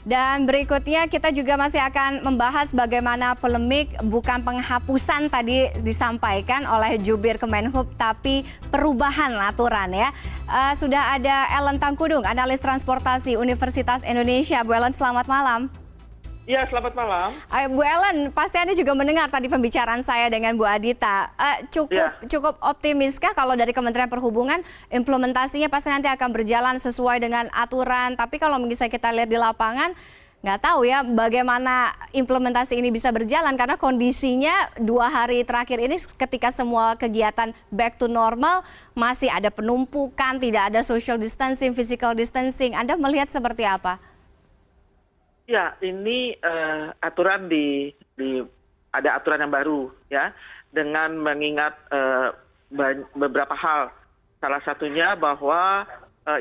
Dan berikutnya kita juga masih akan membahas bagaimana polemik bukan penghapusan tadi disampaikan oleh Jubir Kemenhub, tapi perubahan aturan ya. Sudah ada Ellen Tangkudung, analis transportasi Universitas Indonesia. Bu Ellen, selamat malam. Iya, selamat malam. Bu Ellen, pasti Anda juga mendengar tadi pembicaraan saya dengan Bu Adita. Cukup optimiskah kalau dari Kementerian Perhubungan implementasinya pasti nanti akan berjalan sesuai dengan aturan. Tapi kalau misalnya kita lihat di lapangan, nggak tahu ya bagaimana implementasi ini bisa berjalan. Karena kondisinya 2 hari terakhir ini ketika semua kegiatan back to normal, masih ada penumpukan, tidak ada social distancing, physical distancing. Anda melihat seperti apa? Ya, ini aturan ada aturan yang baru ya, dengan mengingat beberapa hal. Salah satunya bahwa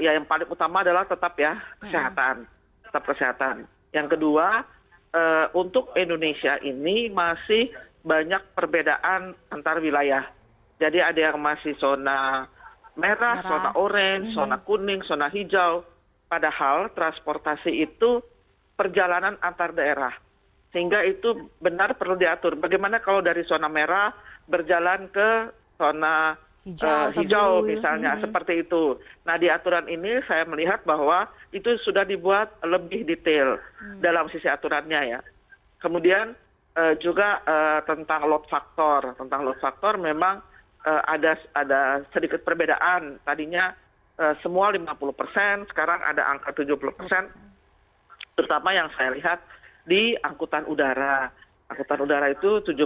ya yang paling utama adalah tetap kesehatan. Yang kedua, untuk Indonesia ini masih banyak perbedaan antar wilayah. Jadi ada yang masih zona merah, zona orange, zona kuning, zona hijau. Padahal transportasi itu perjalanan antar daerah, sehingga itu benar perlu diatur. Bagaimana kalau dari zona merah berjalan ke zona hijau misalnya, seperti itu. Nah, di aturan ini saya melihat bahwa itu sudah dibuat lebih detail dalam sisi aturannya ya. Kemudian juga tentang load factor. Tentang load factor memang ada sedikit perbedaan. Tadinya semua 50%, sekarang ada angka 70%. Terutama yang saya lihat di angkutan udara. Angkutan udara itu 70%,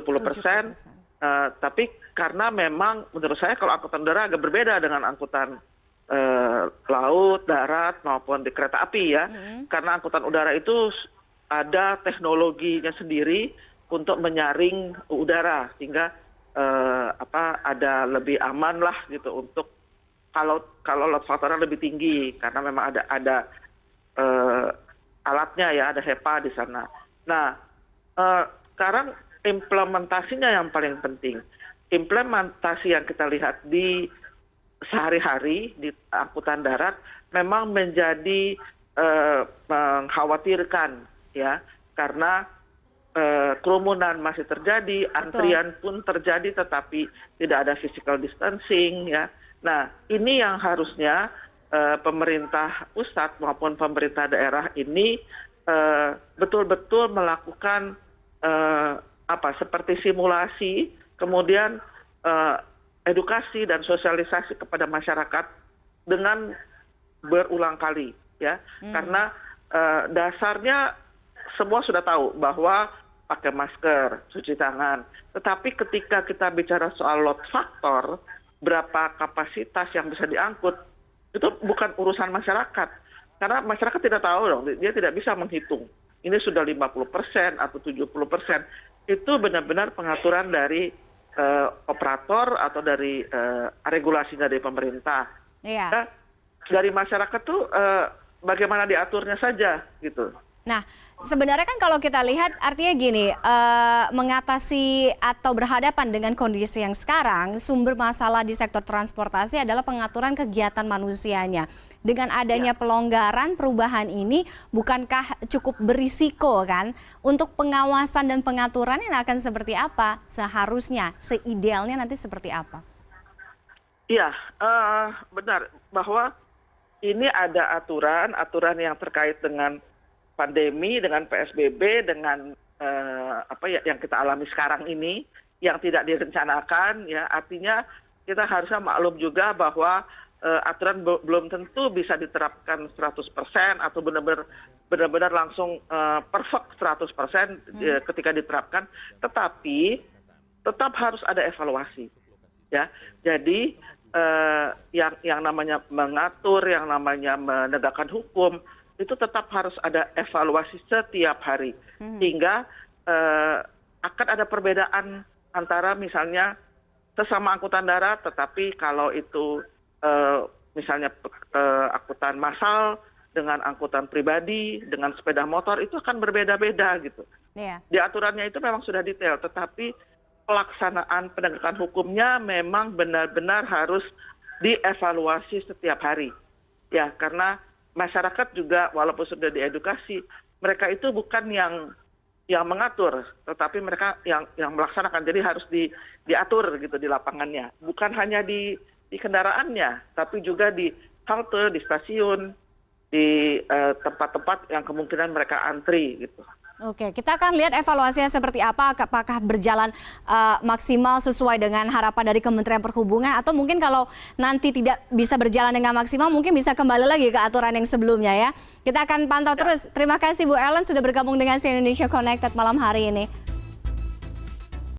tapi karena memang menurut saya kalau angkutan udara agak berbeda dengan angkutan laut, darat, maupun di kereta api ya. Karena angkutan udara itu ada teknologinya sendiri untuk menyaring udara, sehingga ada lebih aman lah gitu untuk kalau load factornya lebih tinggi, karena memang ada alatnya ya, ada HEPA di sana. Nah, sekarang implementasinya yang paling penting. Implementasi yang kita lihat di sehari-hari di angkutan darat memang menjadi mengkhawatirkan ya, karena kerumunan masih terjadi, antrian pun terjadi, tetapi tidak ada physical distancing ya. Nah, ini yang harusnya pemerintah pusat maupun pemerintah daerah ini betul-betul melakukan seperti simulasi, kemudian edukasi dan sosialisasi kepada masyarakat dengan berulang kali ya. Karena dasarnya semua sudah tahu bahwa pakai masker, cuci tangan. Tetapi ketika kita bicara soal load factor, berapa kapasitas yang bisa diangkut, itu bukan urusan masyarakat. Karena masyarakat tidak tahu dong, dia tidak bisa menghitung. Ini sudah 50% atau 70%. Itu benar-benar pengaturan dari operator atau dari regulasi dari pemerintah. Iya. Nah, dari masyarakat tuh bagaimana diaturnya saja gitu. Nah, sebenarnya kan kalau kita lihat artinya gini, mengatasi atau berhadapan dengan kondisi yang sekarang, sumber masalah di sektor transportasi adalah pengaturan kegiatan manusianya. Dengan adanya pelonggaran perubahan ini, bukankah cukup berisiko kan untuk pengawasan dan pengaturan yang akan seperti apa seharusnya, seidealnya nanti seperti apa? Iya, benar bahwa ini ada aturan yang terkait dengan pandemi, dengan PSBB, dengan yang kita alami sekarang ini yang tidak direncanakan ya. Artinya kita harusnya maklum juga bahwa aturan belum tentu bisa diterapkan 100% atau benar-benar langsung perfect 100% ketika diterapkan, tetapi tetap harus ada evaluasi ya. Jadi yang namanya mengatur, yang namanya menegakkan hukum, itu tetap harus ada evaluasi setiap hari, sehingga akan ada perbedaan antara misalnya sesama angkutan darat, tetapi kalau itu misalnya angkutan massal dengan angkutan pribadi, dengan sepeda motor, itu akan berbeda-beda gitu. Di aturannya itu memang sudah detail, tetapi pelaksanaan penegakan hukumnya memang benar-benar harus dievaluasi setiap hari. Ya, karena masyarakat juga walaupun sudah diedukasi, mereka itu bukan yang mengatur, tetapi mereka yang melaksanakan. Jadi harus diatur gitu di lapangannya. Bukan hanya di kendaraannya, tapi juga di halte, di stasiun, di tempat-tempat yang kemungkinan mereka antri gitu. Oke, kita akan lihat evaluasinya seperti apa, apakah berjalan maksimal sesuai dengan harapan dari Kementerian Perhubungan, atau mungkin kalau nanti tidak bisa berjalan dengan maksimal, mungkin bisa kembali lagi ke aturan yang sebelumnya ya. Kita akan pantau terus. Terima kasih Bu Ellen sudah bergabung dengan si Indonesia Connected malam hari ini.